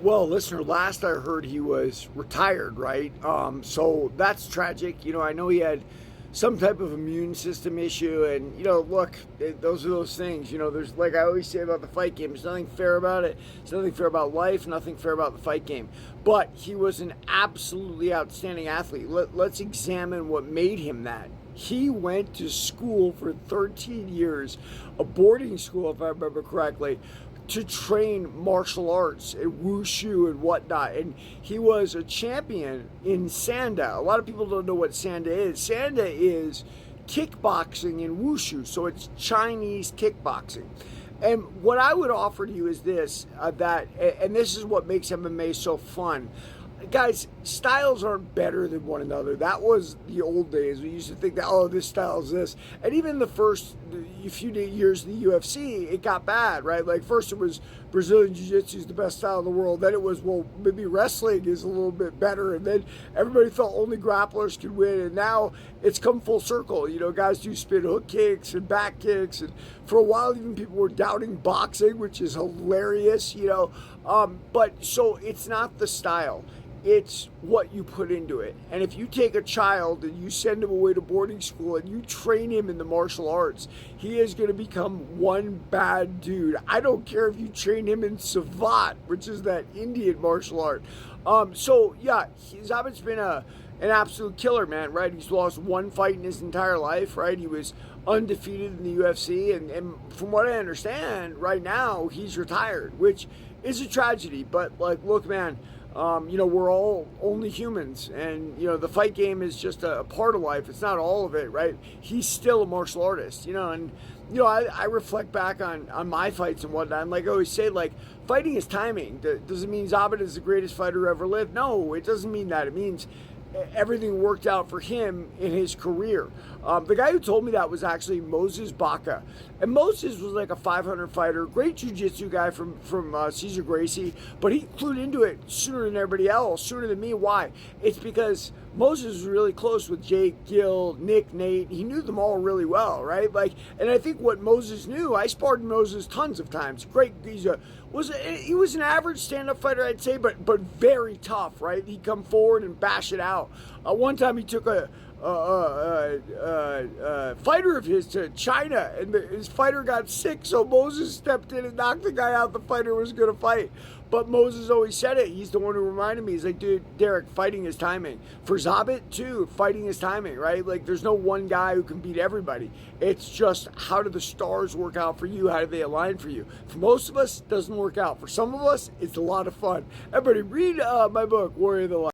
Well, listener, last I heard he was retired, right? So that's tragic. I know he had some type of immune system issue, and look, those are those things. There's, like I always say about the fight game, there's nothing fair about it. There's nothing fair about life, nothing fair about the fight game. But he was an absolutely outstanding athlete. Let's examine what made him that. He went to school for 13 years, a boarding school, if I remember correctly, to train martial arts and wushu and whatnot. And he was a champion in Sanda. A lot of people don't know what Sanda is. Sanda is kickboxing and wushu, so it's Chinese kickboxing. And what I would offer to you is this, and this is what makes MMA so fun. Guys, styles aren't better than one another. That was the old days. We used to think that, oh, this style is this. And even the first few years of the UFC, it got bad, right? Like, first it was Brazilian Jiu-Jitsu is the best style in the world. Then it was, well, maybe wrestling is a little bit better. And then everybody felt only grapplers could win. And now it's come full circle. Guys do spin hook kicks and back kicks. And for a while, even people were doubting boxing, which is hilarious, But so it's not the style. It's what you put into it. And if you take a child and you send him away to boarding school and you train him in the martial arts, he is going to become one bad dude. I don't care if you train him in Zabit, which is that Indian martial art. Zabit's been an absolute killer, man, right? He's lost one fight in his entire life, right? He was undefeated in the UFC. And from what I understand, right now, he's retired, which is a tragedy. But, look, man, we're all only humans, and the fight game is just a part of life. It's not all of it, right? He's still a martial artist, and I reflect back on my fights and whatnot. And like I always say, fighting is timing. Does it mean Zabit is the greatest fighter ever lived? No, it doesn't mean that. It means everything worked out for him in his career. The guy who told me that was actually Moses Baca. And Moses was like a 500 fighter, great jiu-jitsu guy from Cesar Gracie, but he clued into it sooner than everybody else, sooner than me. Why? It's because Moses was really close with Jake, Gil, Nick, Nate. He knew them all really well, right? And I think what Moses knew, I sparred Moses tons of times. Great, he was an average stand-up fighter, I'd say, but very tough, right? He'd come forward and bash it out. One time he took a fighter of his to China, and his fighter got sick, so Moses stepped in and knocked the guy out the fighter was going to fight. But Moses always said it. He's the one who reminded me. He's like, dude, Derek, fighting is timing. For Zabit, too, fighting is timing, right? There's no one guy who can beat everybody. It's just, how do the stars work out for you? How do they align for you? For most of us, it doesn't work out. For some of us, it's a lot of fun. Everybody, read my book, Warrior of the Light.